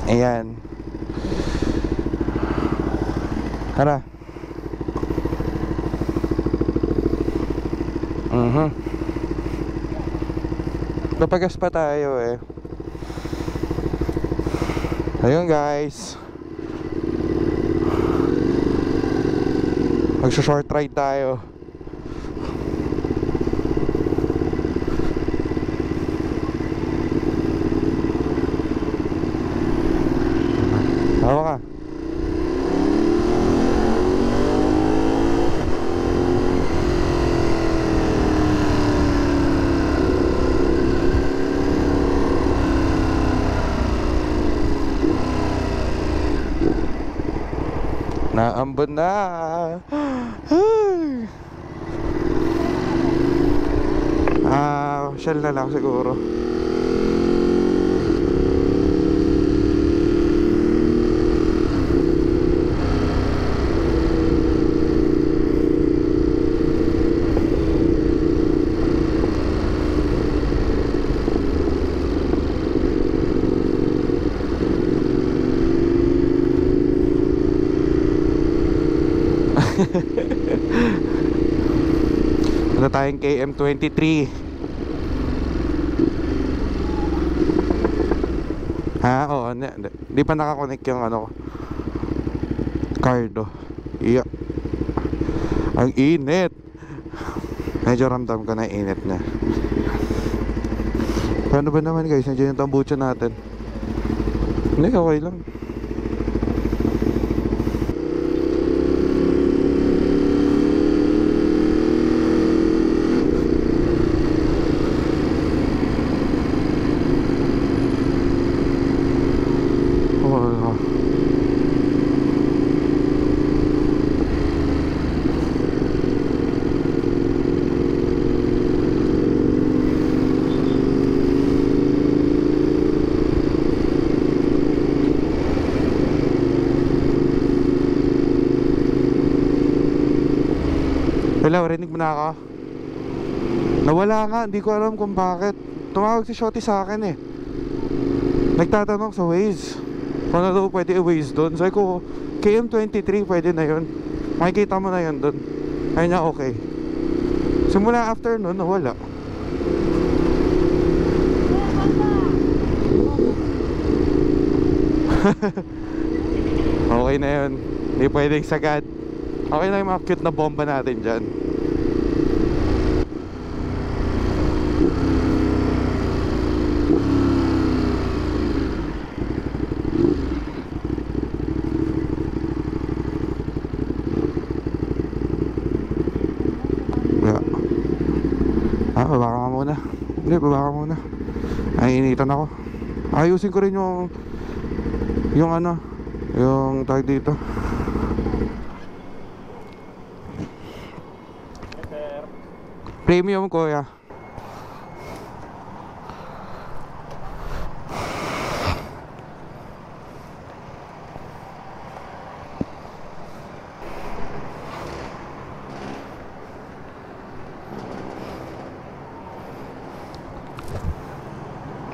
Ayan. Tara. Papagas pa tayo eh. Ayun guys, magsa-short ride tayo. Hawa ka. Naambon na. Shell na lang siguro. Wala tayong KM23. Oo, di pa nakakonect yung ano, Cardo. Iya. Ang init. Medyo ramdam ko na init na. Paano ba naman guys? Nandiyan yung tambucha natin. Hindi, okay lang. Wala, rinig mo na ako. Nawala nga, hindi ko alam kung bakit. Tumawag si Shotty sa akin eh. Nagtatanong sa Waze kung ano daw pwede i-Waze doon. Sabi ko, KM23 pwede na yun. Makikita mo na yun doon. Ayun niya, okay. Simula after nun, nawala. Okay na yun. Hindi pwedeng sagad. Okay na yung mga cute na bomba natin dyan. Baba ka muna. Hindi, baba ka muna. Ay, initan ako. Ayusin ko rin yung ano, yung tag dito. Premium kuya.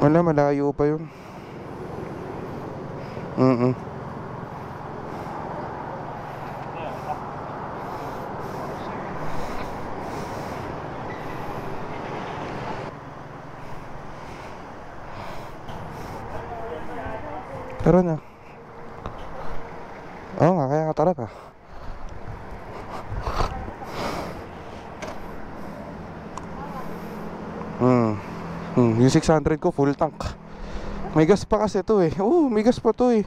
Wala, malayo pa yun. Tara na. Oo nga, kaya tara ka. Yung 600 ko full tank. May gas pa kasi to eh. Oo, may gas pa to eh.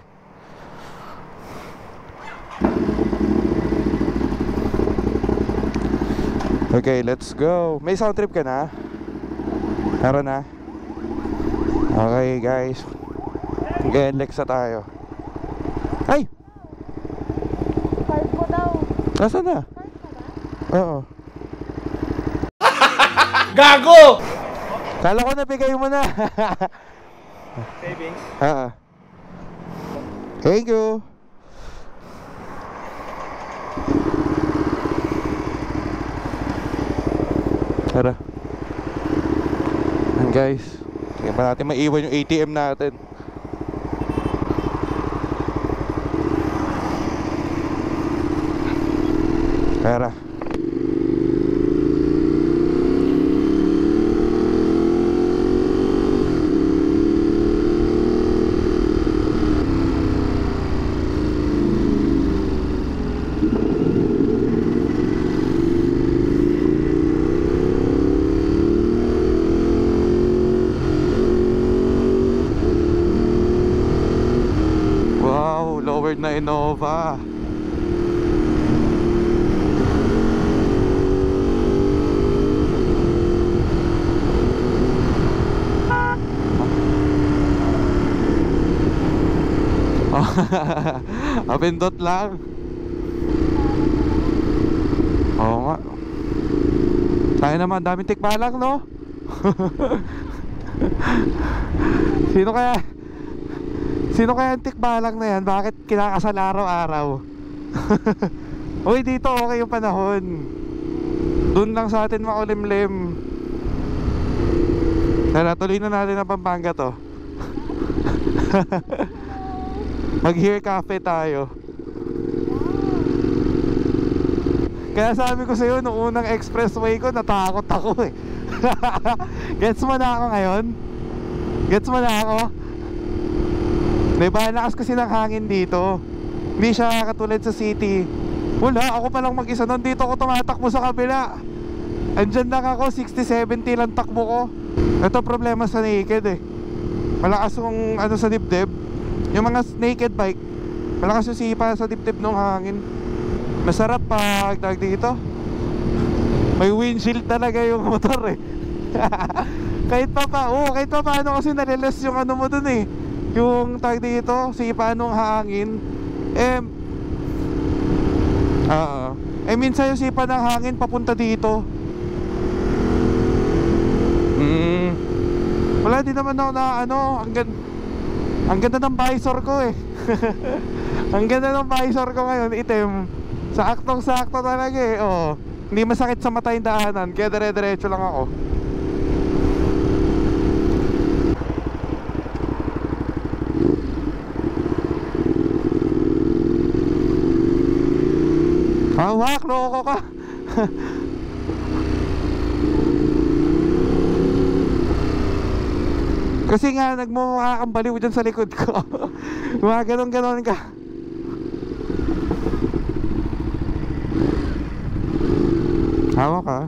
Okay, let's go. May sound trip ka na? Tara na. Okay guys, Genlex na tayo. Ay! Park mo daw. Nasaan na? Park mo ba? Oo. Gago! Kala ko nabigay mo na. Savings? Thank you. Tara. And guys, hindi pa natin maiwan yung ATM natin. Pera. Wow, lowered na Innova. Apindot lang. Oo nga. Tayo naman, daming tikbalang, no? Sino kaya ang tikbalang na yan? Bakit kinakasal araw-araw? Uy, dito okay yung panahon. Doon lang sa atin makulimlim. Tara, tuloy na natin ang Pampanga to. Mag-Here Cafe tayo. Kaya sabi ko sa'yo, nung unang expressway ko, natakot ako eh. Gets mo na ako ngayon? Gets mo na ako? Diba, lakas kasi ng hangin dito. Hindi siya katulad sa city. Wala, ako palang mag-isa nun. Dito ako tumatakbo sa kabila. Andyan lang ako, 60-70 lang takbo ko. Ito problema sa naked eh. Malakas yung ano sa dibdib. Yung mga naked bike, malakas yung sipa sa dibdib ng hangin. Masarap pag tag dito. May windshield talaga yung motor eh. kahit pa paano kasi naliles yung ano mo dun eh. Yung tag dito, sipa ng hangin. Minsan yung sipa ng hangin papunta dito. Wala, di naman ako na ano. Ang ganda ng visor ko eh. Ang ganda ng visor ko ngayon, itim. Saktong-sakto talaga eh. Oh, hindi masakit sa mata yung daanan. Kaya dire-diretso lang ako. Hawak, loko ka. Kasi nga nagmumukha kang baliw dyan sa likod ko. Mga ganon-ganon ka. Hawak ka.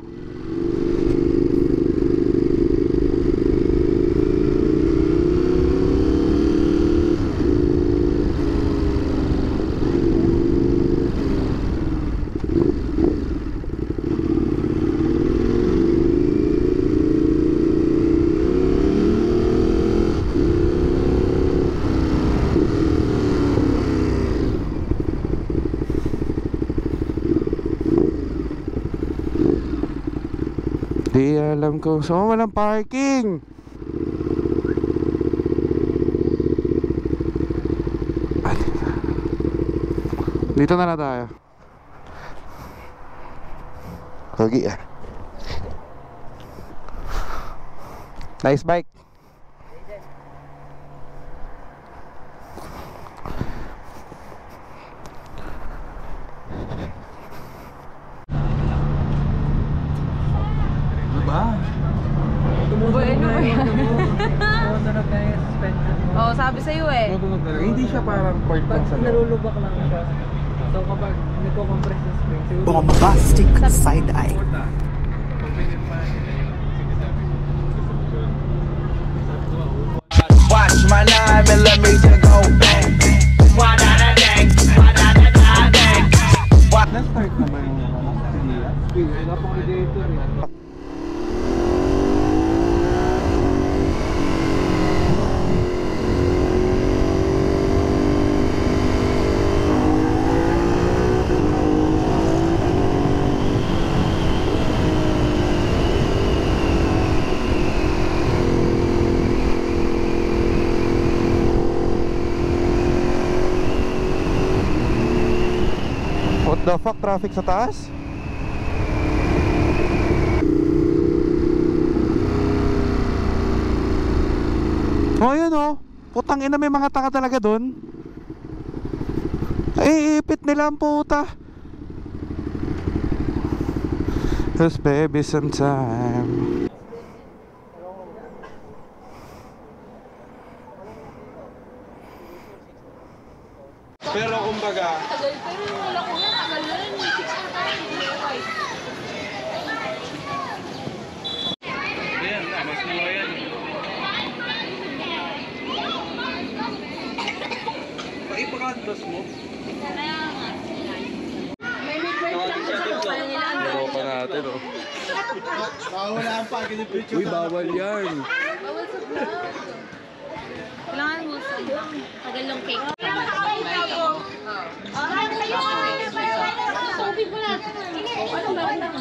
Di alam ko. So walang parking. Dito na tayo. Kogi ah. Nice bike. Oo, sabi sa'yo eh. Hindi siya parang part lang sa loob. Nalulubak lang siya. So kapag nagko-compress yung spring, siguro bombastic side eye. Watch my 9mm go bang. Wa-da-da-dang, wa-da-da-da-dang. Na-start naman yung wala pong radiator eh. What the fuck, traffic sa taas? Oh, yun oh. Putang ina, may mga taka talaga dun. Ay, ipit nila ang puta. Cause baby sometime. Pero kumbaga, Tagal, pero wala ko yan. Tagal na rin. May 6 na tayo. ayan na, mas mura yan. Ipakantos mo. May midwife lang kasi ako kaya nila. Laro pa natin, oh. Uy, bawal yan. Bawal sa vlog. Kailangan mo sa tagal ng cake. Ano ba lang?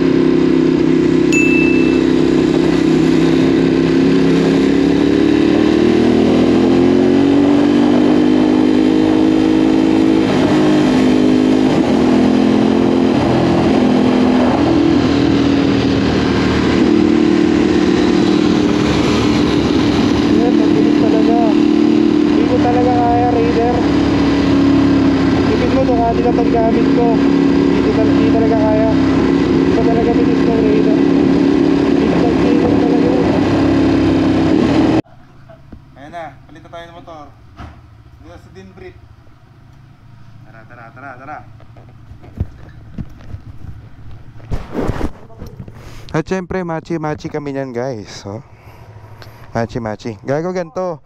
Ang paggamit ko, hindi talaga kaya. Hindi talaga bilis ng Raider. Ayan na, palitan tayo ng motor. Dito sa Dinbrit. Tara. At syempre, machi kami niyan, guys. Oh. Machi. Gago ganito.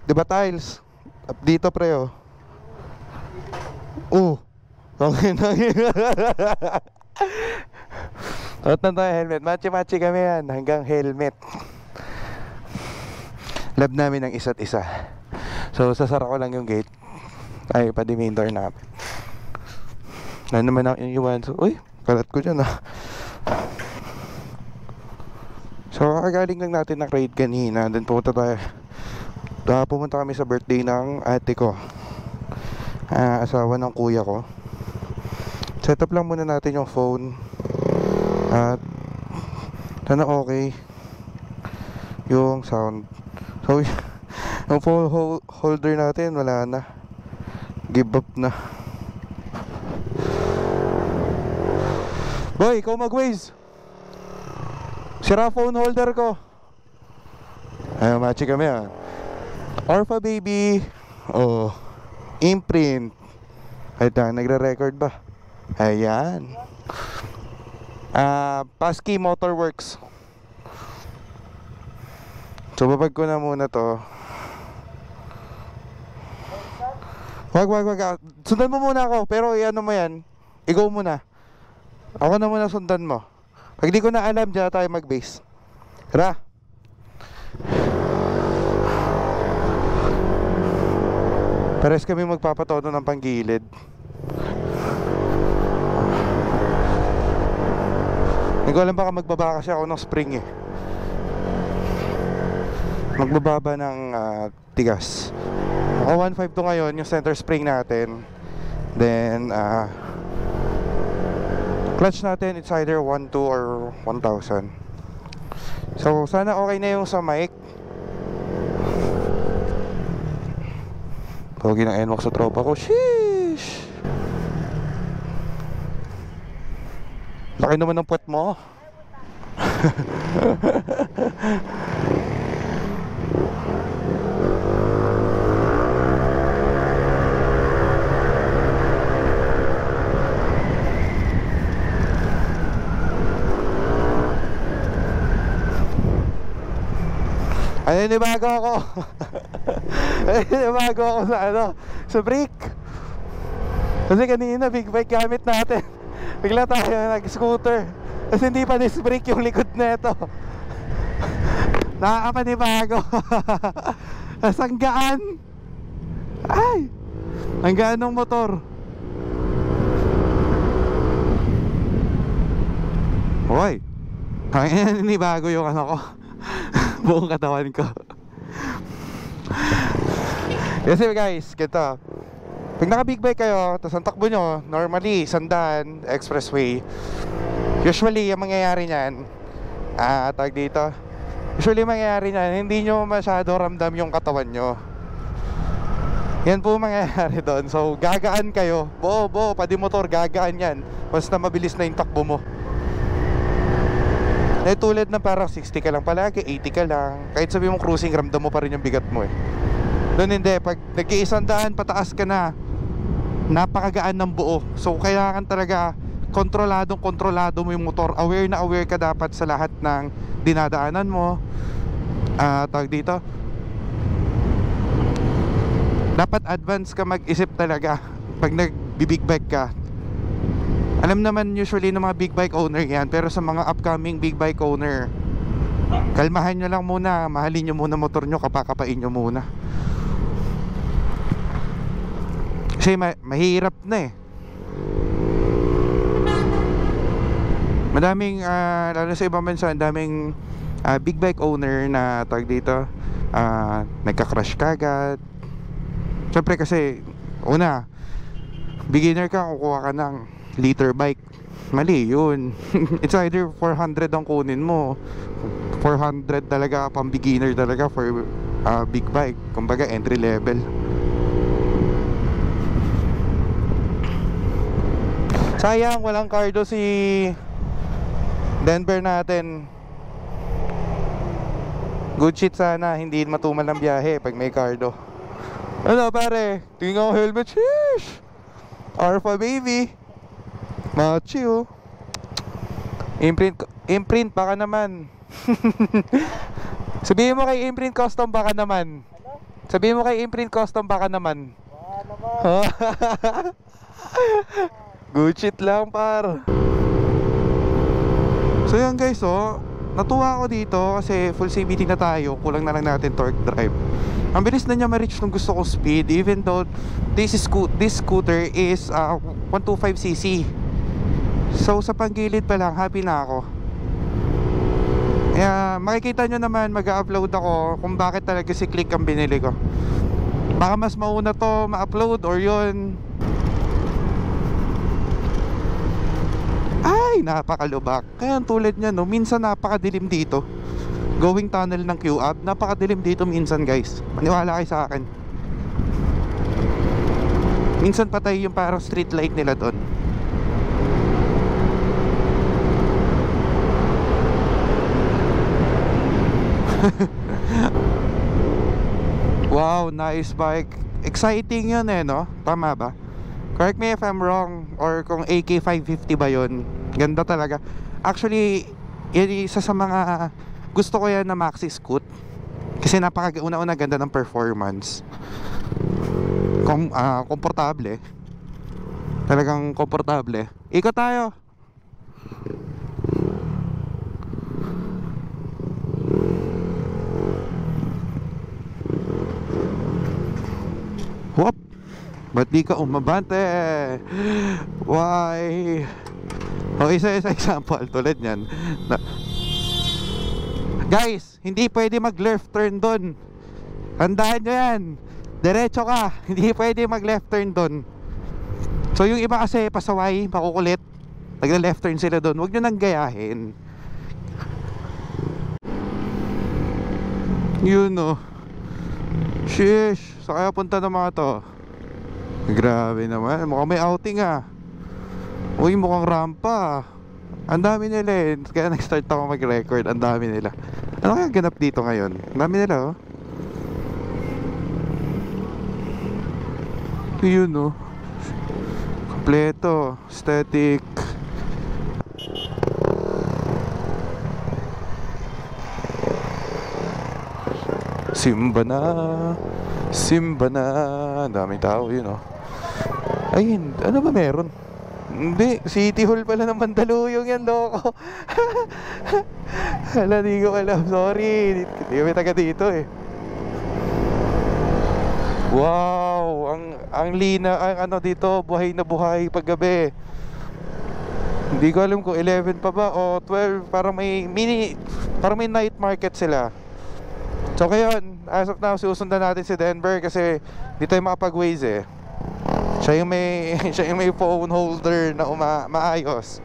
Diba tiles? Dito pre, oh. Okay na yun. At na tayo helmet. Machi kami yan. Hanggang helmet. Love namin ang isa't isa. So sasara ko lang yung gate. Ay, pati main door namin. Na naman ako iwan. So, uy, kalat ko dyan ah. So kakagaling lang natin ng raid kanina. Then pumunta kami sa birthday ng ate ko. Asawa ng kuya ko. Set up lang muna natin yung phone. At sana okay yung sound. So yung phone holder natin wala na. Give up na. Boy, ikaw mag-waze. Sira phone holder ko. Ayun, match kami ah. Orpha baby. Oh, imprint. Ito, nagre-record ba? Ayan. Passkey Motorworks. So babag ko na muna to. Wag. Sundan mo muna ako. Pero ano mo yan, ikaw muna. Ako na muna sundan mo. Pag di ko na alam, dyan tayo mag-base. Tara. Pares kami magpapatono ng panggilid. Hindi ko alam, baka magbaba kasi ako ng spring eh. Magbababa ng tigas. Ako 1.5 to ngayon, yung center spring natin. Then clutch natin, it's either 1.2 or 1,000. So sana okay na yung sa mic. Pogi ng NMAX sa tropa ko. Sheesh! Laki naman ng puwet mo. Naninibago ako. Naninibago ako sa brake. Kasi kanina big bike gamit natin. Bigla tayo nag-scooter. Kasi hindi pa disc brake yung likod neto. Nakakapanibago. Ang gaan. Ay! Ang gaan ng motor. Hoy! Naninibago yung ko. Buong katawan ko. Kasi guys, ganito. Pag naka big bike kayo, tapos ang takbo nyo normally, sandaan, expressway. Usually, yung mangyayari nyan, tag dito. Usually, mangyayari nyan, hindi nyo masyado ramdam yung katawan nyo. Yan po mangyayari doon. So, gagaan kayo. Pati motor, gagaan yan. Basta mabilis na yung takbo mo. Tulad na parang 60 ka lang palagi, 80 ka lang. Kahit sabi mo cruising, ramdam mo pa rin yung bigat mo eh. Doon hindi, pag nag-100 pataas ka na, napakagaan ng buo. So kailangan talaga kontrolado mo yung motor. Aware na aware ka dapat sa lahat ng dinadaanan mo. Tawag dito, dapat advance ka mag-isip talaga pag nag-big bike ka. Alam naman usually ng mga big bike owner yan, pero sa mga upcoming big bike owner, kalmahan nyo lang muna, mahalin nyo muna motor nyo, kapakapain nyo muna. Kasi mahirap na eh. Madaming lalo sa ibang bansa, daming big bike owner na tag dito, nagka-crash kagad. Siyempre kasi una, beginner ka, kukuha ka ng liter bike, mali yun. It's either 400 ang kunin mo, 400 talaga pang beginner talaga for big bike, kumbaga entry level. Sayang walang cardo si Denver natin. Good shit sana, hindi matumal ng biyahe pag may cardo. Ano pare, tingnan ko helmet, sheesh, Arfa baby, machi oh. Imprint baka naman. Sabihin mo kay Imprint Custom baka naman. Sabihin mo kay Imprint Custom baka naman. Good shit lang par. So yan guys, oh, natuwa ako dito kasi full CVT na tayo. Kulang na lang natin torque drive. Ang bilis na niya ma-reach nung gusto kong speed, even though this scooter is 125cc. So sa panggilid pa lang, happy na ako. Kaya makikita nyo naman, mag-upload ako kung bakit talaga si Click ang binili ko. Baka mas mauna to ma-upload or yun. Ay, napakalubak. Kaya tulad niya, no, minsan napakadilim dito. Going tunnel ng Q-Ab, napakadilim dito minsan guys. Maniwala kayo sa akin. Minsan patay yung parang street light nila doon. Wow, nice bike. Exciting yun eh, no? Tama ba? Correct me if I'm wrong, or kung AK550 ba yun. Ganda talaga. Actually, yun isa sa mga gusto ko yan na maxi scoot. Kasi una-una ganda ng performance. Komportable. Talagang komportable. Ikot tayo. Whoop! Ba't di ka umabante? Why? O isa example tulad nyan guys, hindi pwede mag left turn doon. Tandaan nyo yan. Diretso ka, hindi pwede mag left turn doon. So yung iba kasi pasaway, makukulit, nagla left turn sila doon. Huwag nyo nang gayahin. Yun o. Sheesh, sa kaya punta ng mga to? Grabe naman, mukhang may outing ah. Uy, mukhang rampa. Ang dami nila eh. Kaya nag-start ako mag-record. Ang dami nila. Ano kaya ganap dito ngayon? Ang dami nila oh. Yun oh. Kompleto. Static. Simba na. Simba na. Ang daming tao yun oh. Ayun, ano ba meron? Hindi, City Hall pala ng Mandaluyong yan, loko. Hala, di ko alam, sorry. Di kami taga dito eh. Wow, ang lina, ang ano dito, buhay na buhay paggabi. Hindi ko alam kung 11 pa ba o 12, parang may night market sila. So ngayon, as of now, susundan natin si Denver kasi di tayo makapag-Waze eh. Siya yung may phone holder na maayos.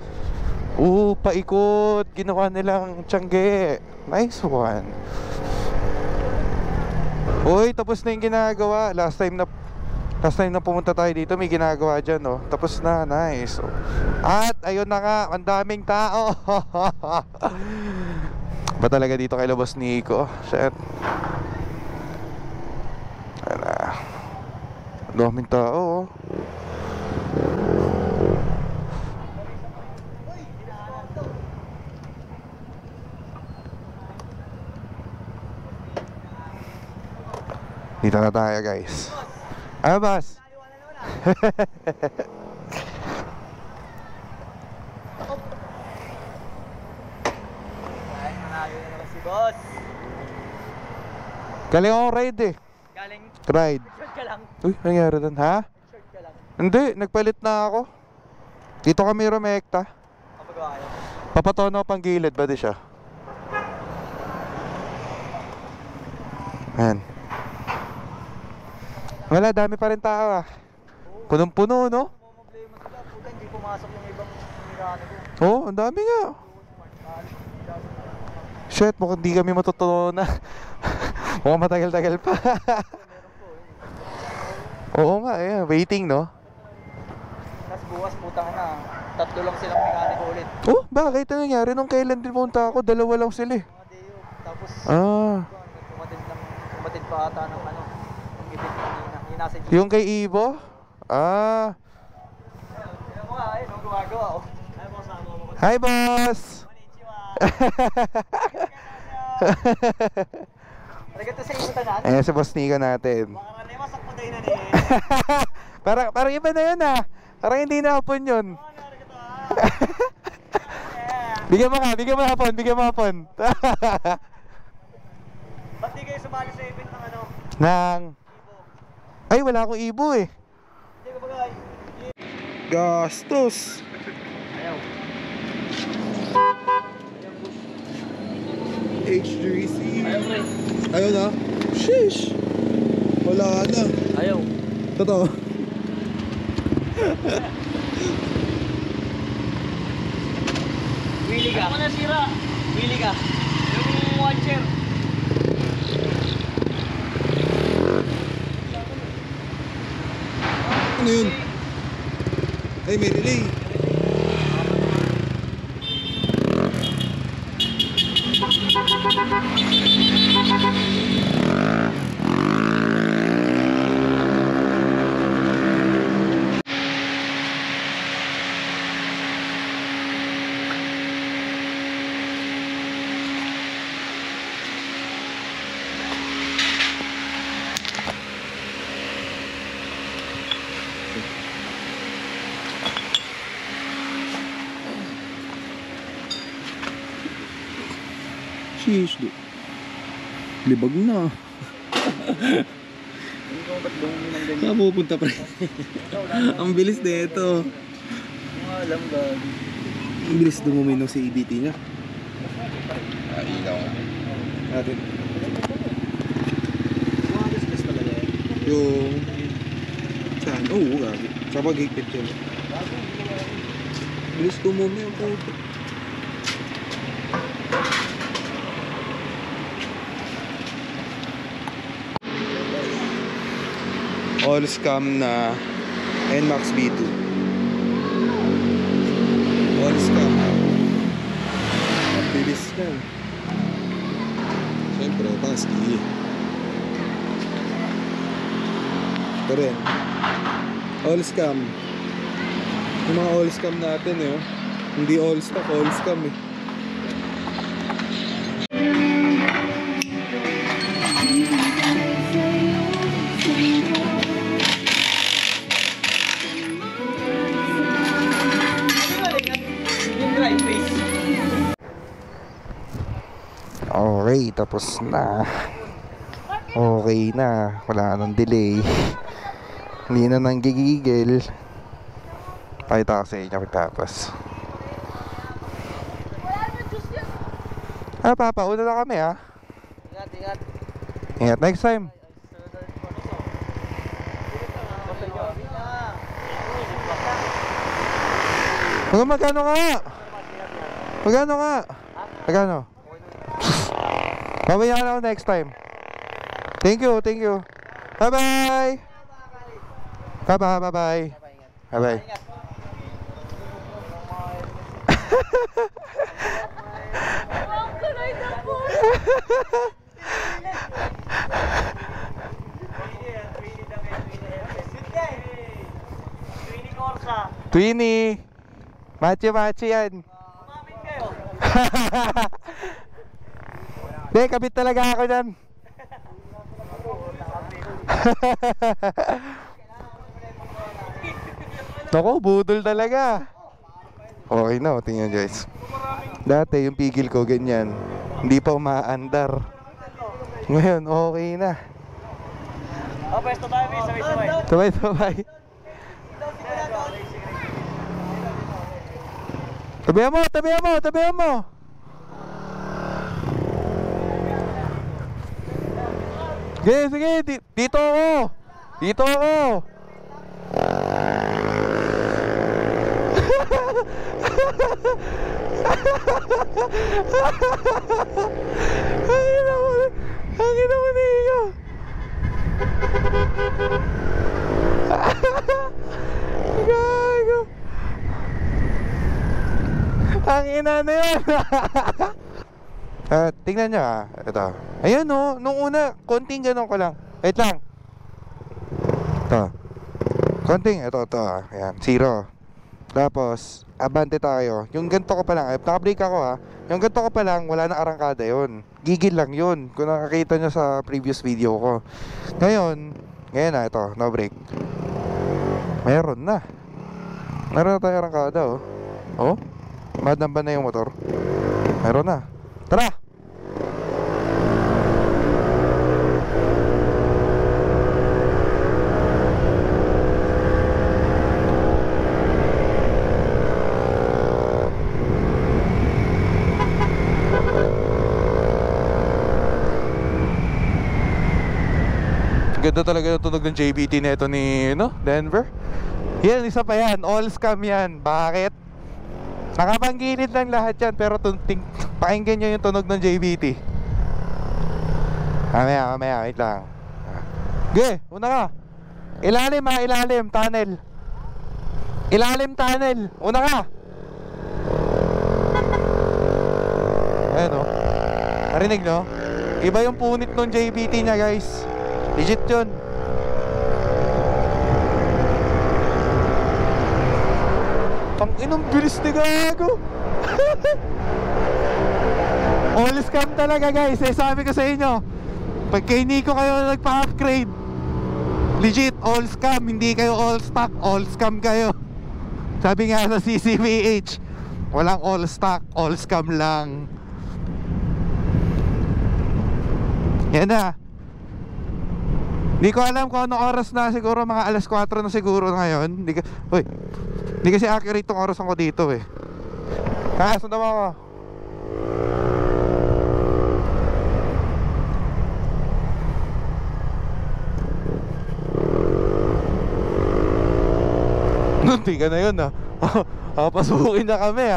Paikot. Ginawa nilang tiyangge. Nice one. Uy, tapos na yung ginagawa. Last time Last time na pumunta tayo dito, may ginagawa dyan, no? Tapos na, nice. At, ayun na nga, ang daming tao. Ba talaga dito kay Boss Nico? Shit. Ala. Ang daming tao, oh. Dito na tayo, guys. Ano, boss? Si boss. Galing akong ride eh. Galing. Ride. Short ka lang. Uy, nangyari doon, ha? Short ka lang. Hindi, nagpalit na ako. Dito kami rumekta. Kapag ayaw. Papatono pang gilid ba di siya? Ayan. Wala, dami pa rin tao ah. Punong-puno, no? Problema sila. Puta, hindi pumasok yung ibang mirano ko. Oo, ang dami nga. Shit, mukhang di kami matutunan na. Mukhang matagal-tagal pa. Oo nga, eh. Waiting, no? Tapos bukas, putang na. 3 lang silang mekaniko ulit. Oh, bakit? Ano nangyari? Nung kailan din punta ako, 2 lang sila eh. Mga deyo. Tapos, tumatid pa ata ng ano. Yung ibig kanina. Yung nasa G. Yung kay Ivo? Ah. Tignan mo nga, ayun, gumagawa. Oh. Ay, boss, ako. Hi, boss! Konnichiwa. Nagkita sa iyo tanan. Ayan si Boss Nico natin. Baka ralewa sa kuday na ni. Parang iba na yun ah. Parang hindi na hapon yun. Bigyan mo hapon. Ba't di kayo sumali sa event ng ano? Nang... Ibo. Ay, wala akong Ibo eh. Hindi ko bagay. Gastos. Ayaw. H3C. Ayaw, pre. Ayaw na? Sheesh. Wala na. Ayaw. Totoo. Willy ka. Ano nasira? Willy ka. Yung watcher. Ano yun? Ay, may relay. Sheesh, libag na. Hindi ko ba't bumili ng ganyan? Saan pupunta pre? Ang bilis na ito. Mga alam ba? Ang bilis dumumi ng CBT niya. Ilaw natin. Mga business talaga eh. Yung... Saan? Oo, gabi. Sa pag-higpit yun. Bilis dumumi ang puto. All scam na NMAX B2. All scam. Bilis na. Siyempre, paski. Ito rin. All scam. Yung mga all scam natin eh. Hindi all stock, all scam eh. Yung dry face. Okay, tapos na. Okay na. Wala nang delay. Hindi na nang gigigil. Pakita ko sa inyo pagtapos. Ah, Papa, una na kami ah. Ingat. Ingat next time. Magkano nga? Magkano nga? Magkano? Babayan ako next time. Thank you. Bye-bye! Bye-bye, bye-bye. Bye-bye. Ang kulay na po. Twinning Corsa. Twinnie! Machi-machi yan. Kumapit kayo. Hindi, kabit talaga ako dyan. Naku, budol talaga. Okay na, tingnan guys. Dati yung pigil ko ganyan, hindi pa umaandar. Ngayon, okay na. Pwesto tayo, may sabay-sabay. Sabay-sabay. Tabihan mo, tabihan mo, tabihan mo. Sige, sige, dito ako. Dito ako. Hangin naman niyo. Gago. Hangin na yun. Tingnan nyo ito. Ayan o, nung una, konting ganun ko lang. Wait lang. Ito. Konting, ito. Ayan, 0. Tapos, abante tayo. Yung ganito ko pa lang, naka-brake ako yung ganito ko pa lang, wala na arangkada yun. Gigil lang yun, kung nakakita nyo sa previous video ko. Ngayon na, ito, no brake. Meron na. Meron na tayo arangkada Oh, madam ba na yung motor? Meron na. Tara! Ganda talaga yung tunog ng JBT na ito ni Denver. Yan, isa pa yan, all scam yan. Bakit? Nakapanggilid lang lahat yan, pero pakinggan nyo yung tunog ng JBT. Mamaya, wait lang. Okay, una ka. Ilalim ilalim, tunnel. Ilalim tunnel, una ka. Ayan narinig no? Iba yung punit ng JBT niya guys. Legit yun. Tanginang bilis ni gago. All scam talaga guys. Sabi ko sa inyo, pag kay Nico kayo nagpa-upgrade, legit all scam. Hindi kayo all stock, all scam kayo. Sabi nga sa CCVH, walang all stock, all scam lang. Yan na. Hindi ko alam kung anong oras na, siguro mga alas 4 na siguro ngayon. Hindi kasi accurate tong oras ko dito sundan mo ako. Hindi ka na yun pasukin na kami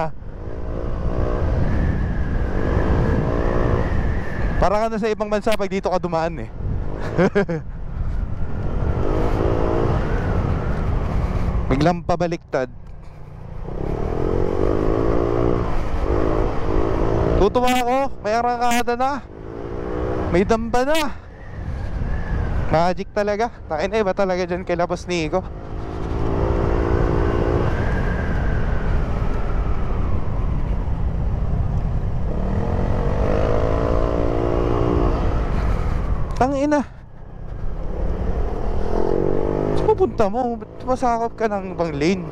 Para ka na sa ibang bansa pag dito ka dumaan Biglang pabaliktad. Tutuwa ako, may arangkada na. May damba na. Magic talaga. Takin iba talaga dyan kay Labos Nico. Tangina. Saan pupunta mo? Ba't masakop ka ng ibang lane?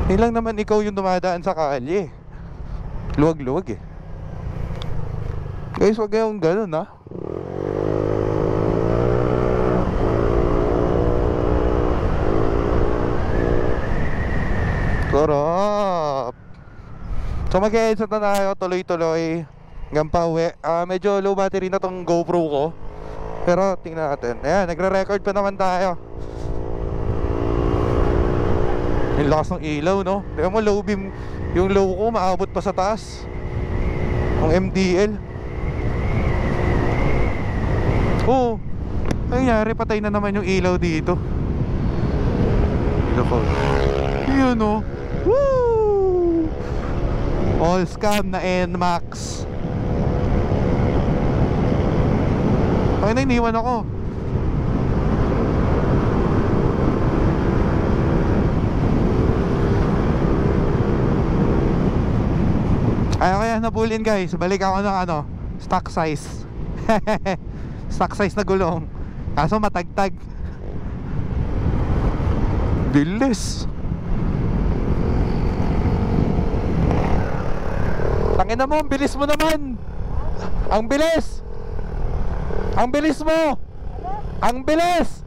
Hindi lang naman ikaw yung dumadaan sa kalye. Luwag-luwag Guys, wag kayong ganun Sarap. So mag-e-edit na tayo tuloy-tuloy hanggang pa uwi. Medyo low battery na tong GoPro ko, pero tingnan natin. Ayan, nagre-record pa naman tayo. Yung lakas ng ilaw Tingnan mo, low beam. Yung low ko maabot pa sa taas ng MDL. Ay, nangyari, patay na naman yung ilaw dito. Ilaw ko. Yun o. Woo! All scam na NMAX. Ay, na, iniwan ako. Ay, kaya nabulin guys. Balik ako ng ano, stock size. Stock size na gulong. Kaso matagtag. Bilis. Tangina mo, ang bilis mo naman. Ang bilis. Ang bilis mo. Ang bilis.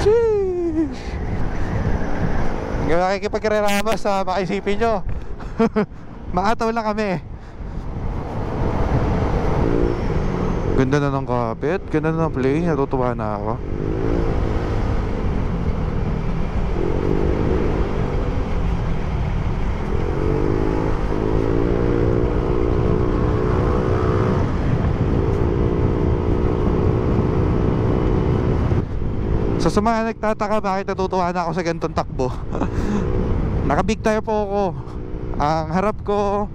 Sheesh. Hindi makikipagreklamo sa makaisipin nyo. Maataw lang kami. Ganda na ng kapit. Ganda na ng play. Natutuwa na ako. So sa mga nagtataka bakit natutuwa na ako sa ganitong takbo, naka big tire po ako. Ang harap ko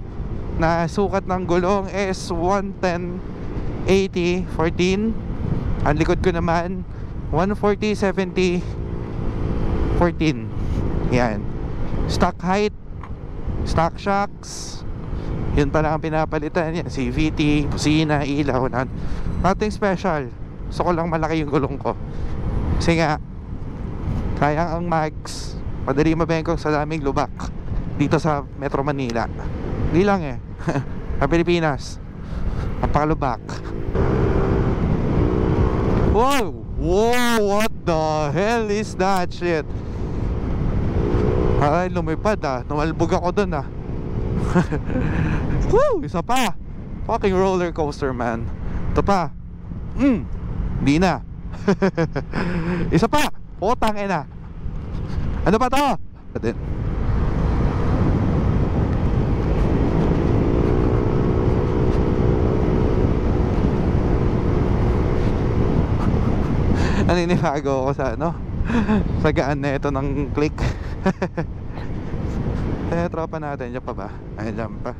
na sukat ng gulong is 110/80 14. Ang likod ko naman 140/70 14. Yan. Stock height, stock shocks, yun pala ang pinapalitan. Yan, CVT, busina, ilaw, nothing special. Gusto ko lang malaki yung gulong ko. Kasi nga, kaya ang mags, madali mabengkong sa daming lubak dito sa Metro Manila. Hindi lang eh. Sa Pilipinas, napakalubak. Wow! Wow! What the hell is that shit? Ay, lumipad ah. Numalbog ako dun ah. Woo! Isa pa. Fucking roller coaster, man. Ito pa. Di na. Isa pa. Putang ina. Ano pa to? Atin. Naninibago ako sa ano, sa gaan na ito ng click. Eh, tropa natin. Diyan pa ba? Ay, diyan pa.